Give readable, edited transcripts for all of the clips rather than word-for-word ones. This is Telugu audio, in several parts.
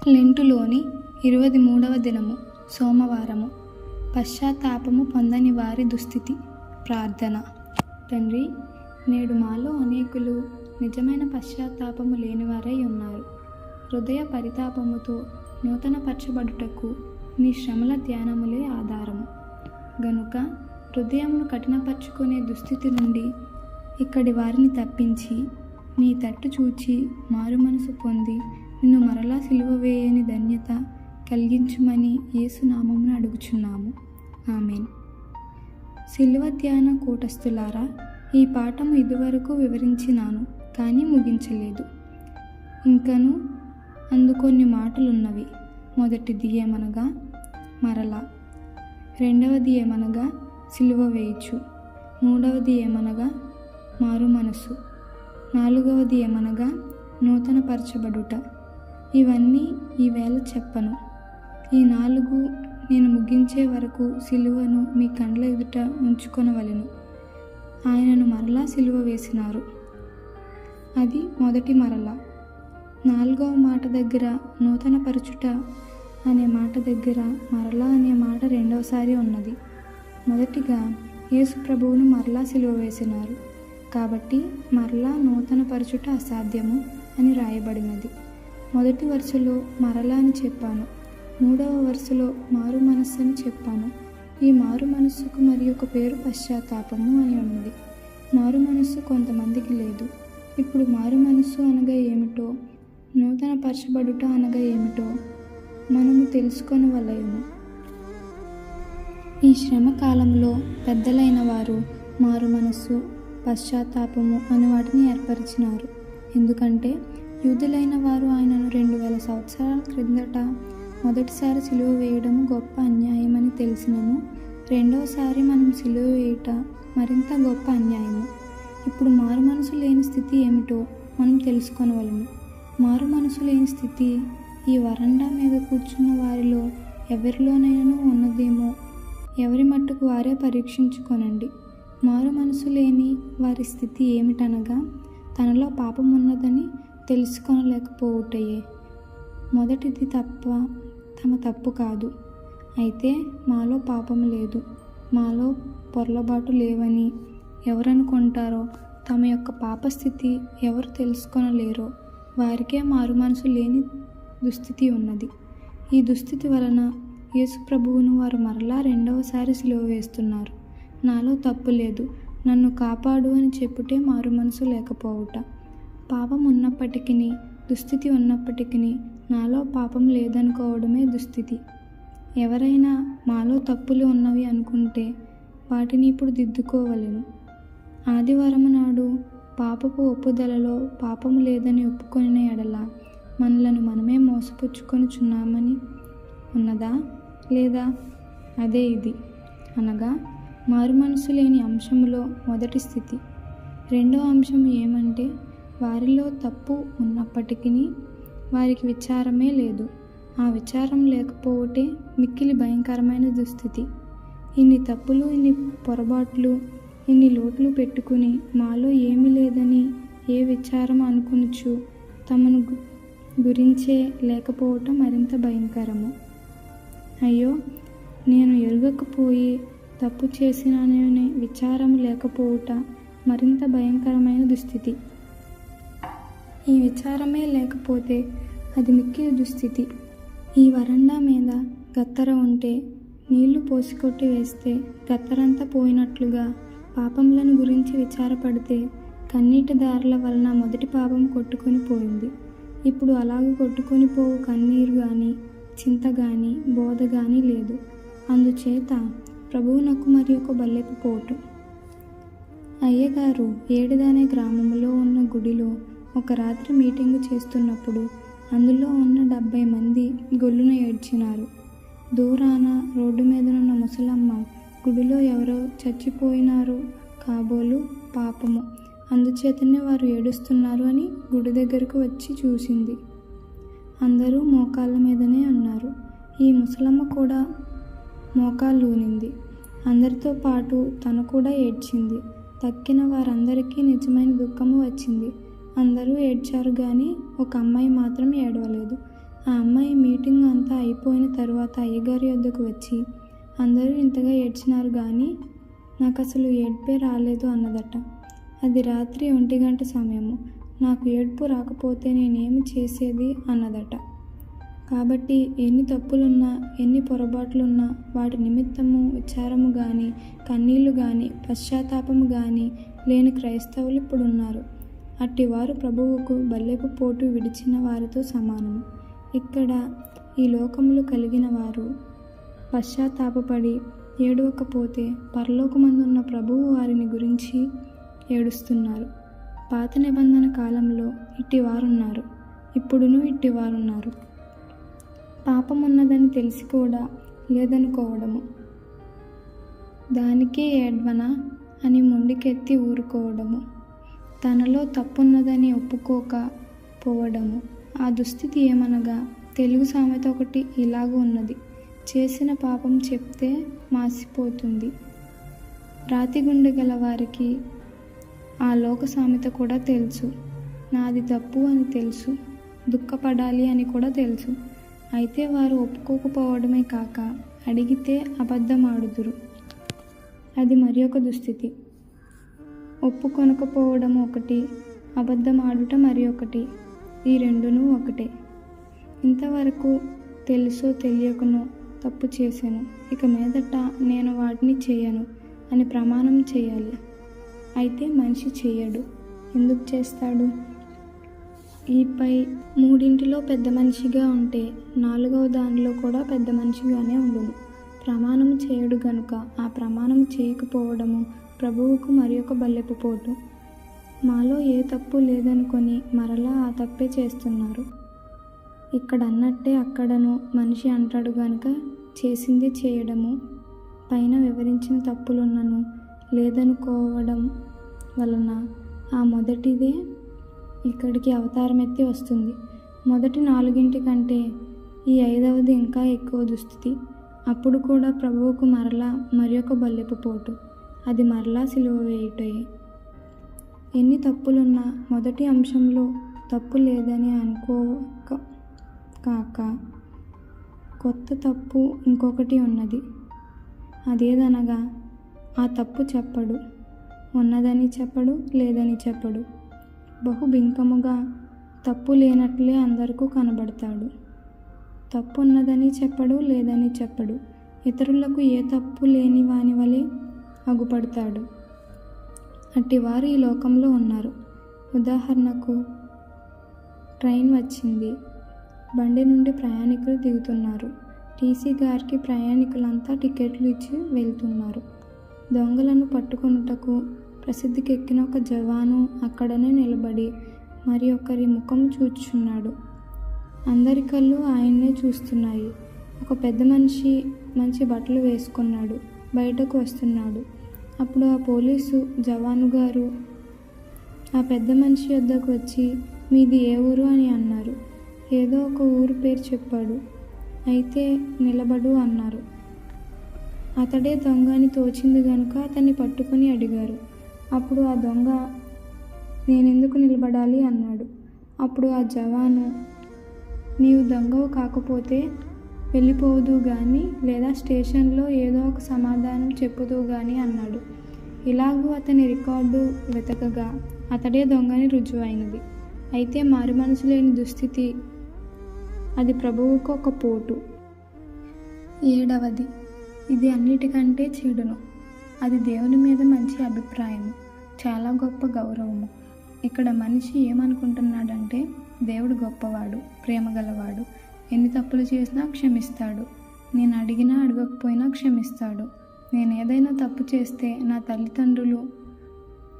లెంటులోని 23వ దినము సోమవారము. పశ్చాత్తాపము పొందని వారి దుస్థితి. ప్రార్థన. తండ్రి, నేడు మాలో అనేకులు నిజమైన పశ్చాత్తాపము లేనివారై ఉన్నారు. హృదయ పరితాపముతో నూతనపరచబడుటకు నీ శ్రమల ధ్యానములే ఆధారము గనుక హృదయమును కఠినపరుచుకునే దుస్థితి నుండి ఇక్కడి వారిని తప్పించి నీ తట్టు చూచి మారు మనసు పొంది నిన్ను మరలా సిలువ వేయని ధన్యత కలిగించుమని యేసు నామమున అడుగుచున్నాము. ఆమేన్. సిలువ ధ్యాన కూటస్థులారా, ఈ పాఠము ఇదివరకు వివరించినాను, కానీ ముగించలేదు. ఇంకను అందుకొన్ని మాటలున్నవి. మొదటిది ఏమనగా మరలా, రెండవది ఏమనగా సిలువ వేయుచు, మూడవది ఏమనగా మారు మనసు, నాలుగవది ఏమనగా నూతనపరచబడుట. ఇవన్నీ ఈవేళ చెప్పను. ఈ 4 నేను ముగించే వరకు సిలువను మీ కండ్ల ఎదుట ఉంచుకొనవలెను. ఆయనను మరలా సిలువ వేసినారు. అది మొదటి మరలా. 4వ మాట దగ్గర నూతనపరచుట అనే మాట దగ్గర మరలా అనే మాట రెండవసారి ఉన్నది. మొదటిగా యేసు ప్రభువును మరలా సిలువ వేసినారు కాబట్టి మరలా నూతనపరచుట అసాధ్యము అని రాయబడినది. మొదటి వరుసలో మరలా అని చెప్పాను, 3వ వరుసలో మారు మనస్సు అని చెప్పాను. ఈ మారు మనస్సుకు మరి ఒక పేరు పశ్చాత్తాపము అని ఉన్నది. మారు మనస్సు కొంతమందికి లేదు. ఇప్పుడు మారు మనస్సు అనగా ఏమిటో, నూతనపరచబడుట అనగా ఏమిటో మనము తెలుసుకొనవలెను. ఈ శ్రమ కాలంలో పెద్దలైన వారు మారు మనస్సు, పశ్చాత్తాపము అని వాటిని ఏర్పరిచినారు. ఎందుకంటే యూదులైన వారు ఆయనను 2000 సంవత్సరాల క్రిందట మొదటిసారి సిలువ వేయడం గొప్ప అన్యాయమని తెలిసినను, రెండవసారి మనం సిలువ వేయుట మరింత గొప్ప అన్యాయము. ఇప్పుడు మారు మనసు లేని స్థితి ఏమిటో మనం తెలుసుకొనవలెను. మారు మనసు లేని స్థితి ఈ వరండా మీద కూర్చున్న వారిలో ఎవరిలోనైనా ఉన్నదేమో. ఎవరి మట్టుకు వారే పరీక్షించుకొనండి. మారు మనసు లేని వారి స్థితి ఏమిటనగా తనలో పాపం ఉన్నదని తెలుసుకొనలేకపోవుటయే. మొదటిది తమ తప్పు కాదు. అయితే మాలో పాపం లేదు, మాలో పొరలబాటు లేవని ఎవరనుకుంటారో, తమ యొక్క పాపస్థితి ఎవరు తెలుసుకొనలేరో వారికే మారు మనసు లేని దుస్థితి ఉన్నది. ఈ దుస్థితి వలన యేసు ప్రభువును వారు మరలా రెండవసారి సిలువ వేస్తున్నారు. నాలో తప్పు లేదు, నన్ను కాపాడు అని చెప్పుటే మారు మనసు లేకపోవుట. పాపం ఉన్నప్పటికీ, దుస్థితి ఉన్నప్పటికీ నాలో పాపం లేదనుకోవడమే దుస్థితి. ఎవరైనా మాలో తప్పులు ఉన్నవి అనుకుంటే వాటిని ఇప్పుడు దిద్దుకోవలెను. ఆదివారం నాడు పాపపు ఒప్పుదలలో పాపము లేదని ఒప్పుకొనిన ఎడల మనలను మనమే మోసపుచ్చుకొనుచున్నామని ఉన్నదా లేదా? అదే ఇది అనగా మారు మనసు లేని అంశములో మొదటి స్థితి. రెండవ అంశం ఏమంటే వారిలో తప్పు ఉన్నప్పటికీ వారికి విచారమే లేదు. ఆ విచారం లేకపోవటే మిక్కిలి భయంకరమైన దుస్థితి. ఇన్ని తప్పులు, ఇన్ని పొరపాట్లు, ఇన్ని లోట్లు పెట్టుకుని మాలో ఏమీ లేదని ఏ విచారం అనుకునుచు తమను గురించే లేకపోవటం మరింత భయంకరము. అయ్యో, నేను ఎరుగకపోయి తప్పు చేసిననే విచారం లేకపోవుట మరింత భయంకరమైన దుస్థితి. ఈ విచారమే లేకపోతే అది మిక్కిలి దుస్థితి. ఈ వరండా మీద గత్తర ఉంటే నీళ్లు పోసికొట్టి వేస్తే గత్తరంతా పోయినట్లుగా పాపములను గురించి విచారపడితే కన్నీటి దారుల వలన మొదటి పాపం కొట్టుకొని పోయింది. ఇప్పుడు అలాగ కొట్టుకొని పోవు కన్నీరు కానీ, చింత కానీ, బోధ కానీ లేదు. అందుచేత ప్రభువునకు మరి ఒక బల్లెపు పోటు. అయ్యగారు ఏడిదనే గ్రామంలో ఉన్న గుడిలో ఒక రాత్రి మీటింగు చేస్తున్నప్పుడు అందులో ఉన్న 70 మంది గొల్లున ఏడ్చినారు. దూరాన రోడ్డు మీదనున్న ముసలమ్మ గుడిలో ఎవరో చచ్చిపోయినారు కాబోలు, పాపము, అందుచేతనే వారు ఏడుస్తున్నారు అని గుడి దగ్గరకు వచ్చి చూసింది. అందరూ మోకాళ్ళ మీదనే ఉన్నారు. ఈ ముసలమ్మ కూడా మోకాళ్ళు ఊనింది. అందరితో పాటు తను కూడా ఏడ్చింది. తక్కిన వారందరికీ నిజమైన దుఃఖము వచ్చింది. అందరూ ఏడ్చారు కానీ ఒక అమ్మాయి మాత్రం ఏడవలేదు. ఆ అమ్మాయి మీటింగ్ అంతా అయిపోయిన తర్వాత అయ్యగారి వద్దకు వచ్చి, అందరూ ఇంతగా ఏడ్చినారు కానీ నాకు అసలు ఏడ్పే రాలేదు అన్నదట. అది రాత్రి 1 గంట సమయము. నాకు ఏడ్పు రాకపోతే నేనేమి చేసేది అన్నదట. కాబట్టి ఎన్ని తప్పులున్నా, ఎన్ని పొరపాట్లున్నా వాటి నిమిత్తము విచారము కానీ, కన్నీళ్లు కానీ, పశ్చాత్తాపము కానీ లేని క్రైస్తవులు ఇప్పుడున్నారు. అట్టివారు ప్రభువుకు బల్లెపు పోటు విడిచిన వారితో సమానము. ఇక్కడ ఈ లోకములు కలిగిన వారు పశ్చాత్తాపపడి ఏడవకపోతే పరలోకమందున్న ప్రభువు వారిని గురించి ఏడుస్తున్నారు. పాత నిబంధన కాలంలో ఇట్టివారున్నారు, ఇప్పుడును ఇట్టివారున్నారు. పాపమున్నదని తెలిసి కూడా లేదనుకోవడము, దానికే ఏడ్వనా అని మొండికెత్తి ఊరుకోవడము, తనలో తప్పున్నదని ఒప్పుకోక పోవడము. ఆ దుస్థితి ఏమనగా, తెలుగు సామెత ఒకటి ఇలాగ ఉన్నది: చేసిన పాపం చెప్తే మాసిపోతుంది. రాతిగుండె గల వారికి ఆ లోక సామెత కూడా తెలుసు. నాది తప్పు అని తెలుసు, దుఃఖపడాలి అని కూడా తెలుసు. అయితే వారు ఒప్పుకోకపోవడమే కాక అడిగితే అబద్ధమాడుదురు. అది మరి ఒక దుస్థితి. ఒప్పుకొనకపోవడం ఒకటి, అబద్ధమాడుట మరి ఒకటి. ఈ రెండును ఒకటే. ఇంతవరకు తెలుసో తెలియకనో తప్పు చేశాను, ఇక మీదట నేను వాటిని చేయను అని ప్రమాణం చేయాలి. అయితే మనిషి చేయడు. ఎందుకు చేస్తాడు? ఈపై 3 పెద్ద మనిషిగా ఉంటే 4వ దానిలో కూడా పెద్ద మనిషిగానే ఉండును. ప్రమాణము చేయడు గనుక ఆ ప్రమాణము చేయకపోవడము ప్రభువుకు మరి ఒక బల్లెపు పోటు. మాలో ఏ తప్పు లేదనుకొని మరలా ఆ తప్పే చేస్తున్నారు. ఇక్కడ అన్నట్టే అక్కడను మనిషి అంటాడు గనుక చేసింది చేయడము, పైన వివరించిన తప్పులున్నను లేదనుకోవడం వలన ఆ మొదటిదే ఇక్కడికి అవతారం ఎత్తి వస్తుంది. మొదటి 4 కంటే ఈ 5వది ఇంకా ఎక్కువ దుస్థితి. అప్పుడు కూడా ప్రభువుకు మరలా మరి ఒక బల్లెపు పోటు. అది మరలా సిలువ వేయుటే. ఎన్ని తప్పులున్నా మొదటి అంశంలో తప్పు లేదని అనుకోక కాక కొత్త తప్పు ఇంకొకటి ఉన్నది. అదేదనగా ఆ తప్పు చెప్పడు, ఉన్నదని చెప్పడు, లేదని చెప్పడు. బహు బింకముగా తప్పు లేనట్లే అందరికీ కనబడతాడు. తప్పు ఉన్నదని చెప్పడు, లేదని చెప్పడు. ఇతరులకు ఏ తప్పు లేని వాని వలె అగుపడతాడు. అట్టివారు ఈ లోకంలో ఉన్నారు. ఉదాహరణకు, ట్రైన్ వచ్చింది, బండి నుండి ప్రయాణికులు దిగుతున్నారు. టీసీ గారికి ప్రయాణికులంతా టికెట్లు ఇచ్చి వెళ్తున్నారు. దొంగలను పట్టుకొనుటకు ప్రసిద్ధికెక్కిన ఒక జవాను అక్కడనే నిలబడి మరి ఒకరి ముఖం చూచుచున్నాడు. అందరి కళ్ళు ఆయన్నే చూస్తున్నాయి. ఒక పెద్ద మనిషి మంచి బట్టలు వేసుకున్నాడు, బయటకు వస్తున్నాడు. అప్పుడు ఆ పోలీసు జవాను గారు ఆ పెద్ద మనిషి వద్దకు వచ్చి, మీది ఏ ఊరు అని అన్నారు. ఏదో ఒక ఊరు పేరు చెప్పాడు. అయితే నిలబడు అన్నారు. అతడే దొంగ అని తోచింది గనుక అతన్ని పట్టుకొని అడిగారు. అప్పుడు ఆ దొంగ, నేనెందుకు నిలబడాలి అన్నాడు. అప్పుడు ఆ జవాను, నీవు దొంగవు కాకపోతే వెళ్ళిపోదు కానీ, లేదా స్టేషన్లో ఏదో ఒక సమాధానం చెప్పుదు కానీ అన్నాడు. ఇలాగూ అతని రికార్డు వెతకగా అతడే దొంగని రుజువైనది. అయితే మారు మనసు లేని దుస్థితి, అది ప్రభువుకు ఒక పోటు. 7వది, ఇది అన్నిటికంటే చెడును. అది దేవుని మీద మంచి అభిప్రాయము, చాలా గొప్ప గౌరవము. ఇక్కడ మనిషి ఏమనుకుంటున్నాడంటే, దేవుడు గొప్పవాడు, ప్రేమ గలవాడు, ఎన్ని తప్పులు చేసినా క్షమిస్తాడు, నేను అడిగినా అడగకపోయినా క్షమిస్తాడు. నేను ఏదైనా తప్పు చేస్తే నా తల్లిదండ్రులు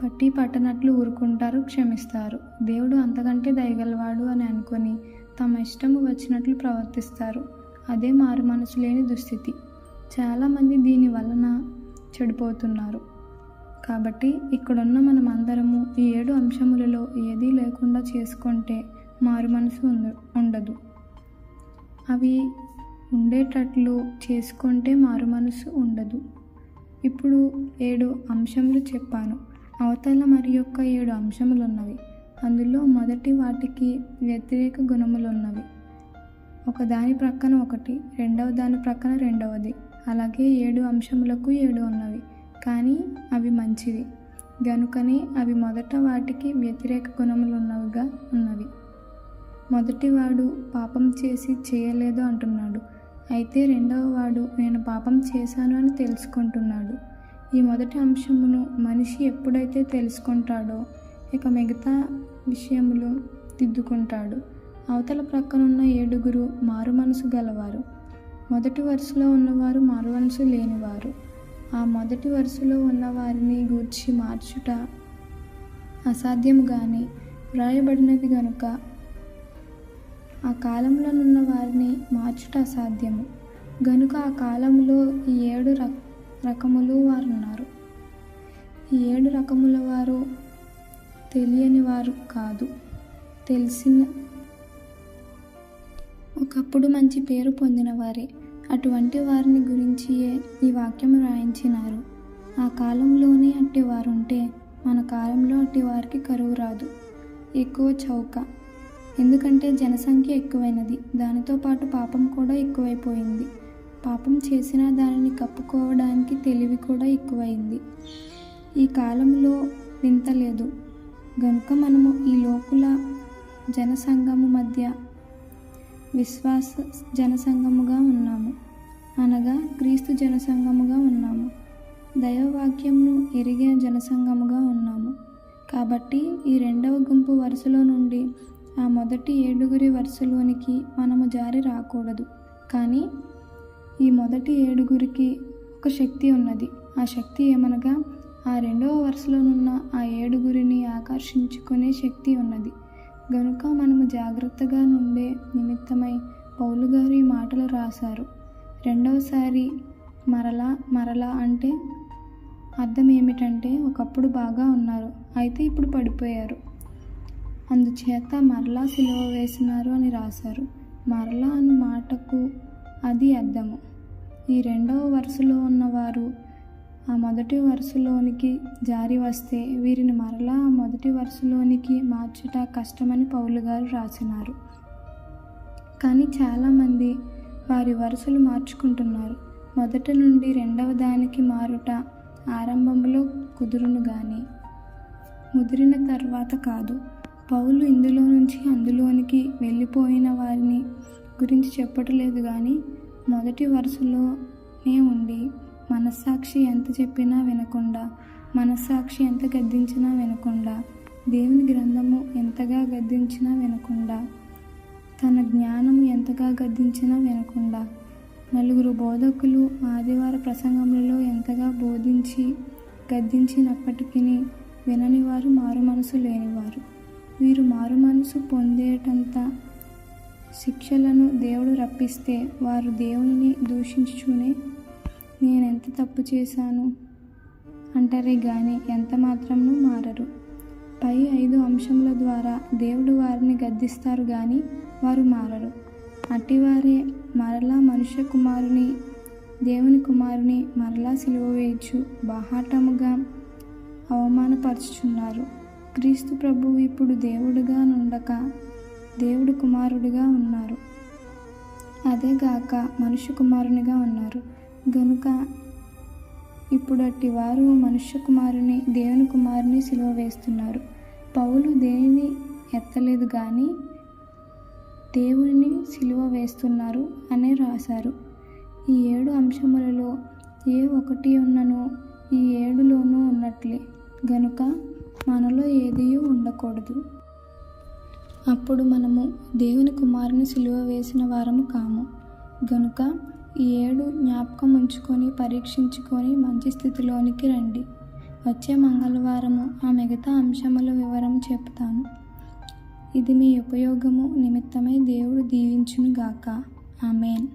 పట్టి పట్టనట్లు ఊరుకుంటారు, క్షమిస్తారు. దేవుడు అంతకంటే దయగలవాడు అని అనుకొని తమ ఇష్టము వచ్చినట్లు ప్రవర్తిస్తారు. అదే మారు మనసు లేని దుస్థితి. చాలామంది దీని వలన చెడిపోతున్నారు. కాబట్టి ఇక్కడున్న మనం అందరము ఈ 7 అంశములలో ఏదీ లేకుండా చేసుకుంటే మారు మనసు ఉండదు. అవి ఉండేటట్లు చేసుకుంటే మారు మనసు ఉండదు. ఇప్పుడు 7 అంశములు చెప్పాను. అవతల మరి యొక్క 7 అంశములు ఉన్నవి. అందులో మొదటి వాటికి వ్యతిరేక గుణములున్నవి. ఒకదాని ప్రక్కన ఒకటి, రెండవ దాని ప్రక్కన రెండవది, అలాగే 7 అంశములకు 7 ఉన్నవి. కానీ అవి మంచివి గనుకనే అవి మొదట వాటికి వ్యతిరేక గుణములున్నవిగా ఉన్నవి. మొదటివాడు పాపం చేసి చేయలేదు అంటున్నాడు. అయితే రెండవ వాడు నేను పాపం చేశాను అని తెలుసుకుంటున్నాడు. ఈ మొదటి అంశమును మనిషి ఎప్పుడైతే తెలుసుకుంటాడో ఇక మిగతా విషయములు దిద్దుకుంటాడు. అవతల ప్రక్కనున్న 7 మారు మనసు గలవారు. మొదటి వరుసలో ఉన్నవారు మారు మనసు లేనివారు. ఆ మొదటి వరుసలో ఉన్న వారిని గూర్చి మార్చుట అసాధ్యము గాని వ్రాయబడినది గనుక ఆ కాలంలో ఉన్న వారిని మార్చుట అసాధ్యము. గనుక ఆ కాలంలో ఈ 7 రకములు వారు ఉన్నారు. ఈ 7 రకముల వారు తెలియని వారు కాదు, తెలిసిన ఒకప్పుడు మంచి పేరు పొందిన వారే. అటువంటి వారిని గురించియే ఈ వాక్యం రాయించినారు. ఆ కాలంలోనే అట్టి వారుంటే మన కాలంలో అట్టి వారికి కరువు రాదు, ఎక్కువ చౌక. ఎందుకంటే జనసంఖ్య ఎక్కువైనది, దానితో పాటు పాపం కూడా ఎక్కువైపోయింది. పాపం చేసిన దానిని కప్పుకోవడానికి తెలివి కూడా ఎక్కువైంది. ఈ కాలంలో వింత లేదు గనుక మనము ఈ లోకుల జనసంఘము మధ్య విశ్వాస జనసంఘముగా ఉన్నాము, అనగా క్రీస్తు జనసంఘముగా ఉన్నాము, దైవవాక్యంను ఎరిగే జనసంఘముగా ఉన్నాము. కాబట్టి ఈ రెండవ గుంపు వరుసలో నుండి ఆ మొదటి 7 వరుసలోనికి మనము జారి రాకూడదు. కానీ ఈ మొదటి 7 ఒక శక్తి ఉన్నది. ఆ శక్తి ఏమనగా ఆ రెండవ వరుసలోనున్న ఆ 7 ఆకర్షించుకునే శక్తి ఉన్నది. గనుక మనము జాగ్రత్తగా నుండే నిమిత్తమై పౌలు గారు ఈ మాటలు రాశారు. రెండవసారి మరలా అంటే అర్థం ఏమిటంటే ఒకప్పుడు బాగా ఉన్నారు, అయితే ఇప్పుడు పడిపోయారు, అందుచేత మరలా సిలువ వేసినారు అని రాశారు. మరలా అను మాటకు అది అర్థము. ఈ రెండవ వరుసలో ఉన్నవారు ఆ మొదటి వరుసలోనికి జారి వస్తే వీరిని మరలా ఆ మొదటి వరుసలోనికి మార్చుట కష్టమని పౌలు గారు రాసినారు. కానీ చాలామంది వారి వరుసలు మార్చుకుంటున్నారు. మొదట నుండి రెండవ దానికి మారుట ఆరంభంలో కుదురును గాని ముదిరిన తర్వాత కాదు. పౌలు ఇందులో నుంచి అందులోనికి వెళ్ళిపోయిన వారిని గురించి చెప్పటలేదు కానీ మొదటి వరుసలోనే ఉండి మనస్సాక్షి ఎంత చెప్పినా వినకుండా, మనస్సాక్షి ఎంత గద్దించినా వినకుండా, దేవుని గ్రంథము ఎంతగా గద్దించినా వినకుండా, తన జ్ఞానము ఎంతగా గద్దించినా వినకుండా, 4 బోధకులు ఆదివార ప్రసంగములలో ఎంతగా బోధించి గద్దించినప్పటికీ వినని వారు మారు మనసు లేనివారు. వీరు మారు మనసు పొందేటంత శిక్షలను దేవుడు రప్పిస్తే వారు దేవునిని దూషించుచునే నేనెంత తప్పు చేశాను అంటారే గాని ఎంత మాత్రము మారరు. పై 5 అంశముల ద్వారా దేవుడు వారిని గద్దిస్తారు గాని వారు మారరు. అట్టివారే మరలా మనుష్య కుమారుని, దేవుని కుమారుని మరలా సిలువ వేయచ్చు బాహాటముగా అవమానపరుచుచున్నారు. క్రీస్తు ప్రభువు ఇప్పుడు దేవుడుగా నుండక దేవుడు కుమారుడిగా ఉన్నారు, అదేగాక మనుష్య కుమారునిగా ఉన్నారు. గనుక ఇప్పుడు అట్టి వారు మనుష్య కుమారుని, దేవుని కుమారుని సిలువ వేస్తున్నారు. పౌలు దేనిని ఎత్తలేదు కానీ దేవుని సిలువ వేస్తున్నారు అనే రాశారు. ఈ 7 అంశములలో ఏ ఒకటి ఉన్ననో ఈ 7లోనూ ఉన్నట్లే గనుక మనలో ఏదియూ ఉండకూడదు. అప్పుడు మనము దేవుని కుమారుని సిలువ వేసిన వారము కాము. గనుక ఈ 7 జ్ఞాపకం ఉంచుకొని పరీక్షించుకొని మంచి స్థితిలోనికి రండి. వచ్చే మంగళవారము ఆ మిగతా అంశముల వివరం చెప్తాను. ఇది మీ ఉపయోగము నిమిత్తమై దేవుడు దీవించును గాక. ఆమేన్.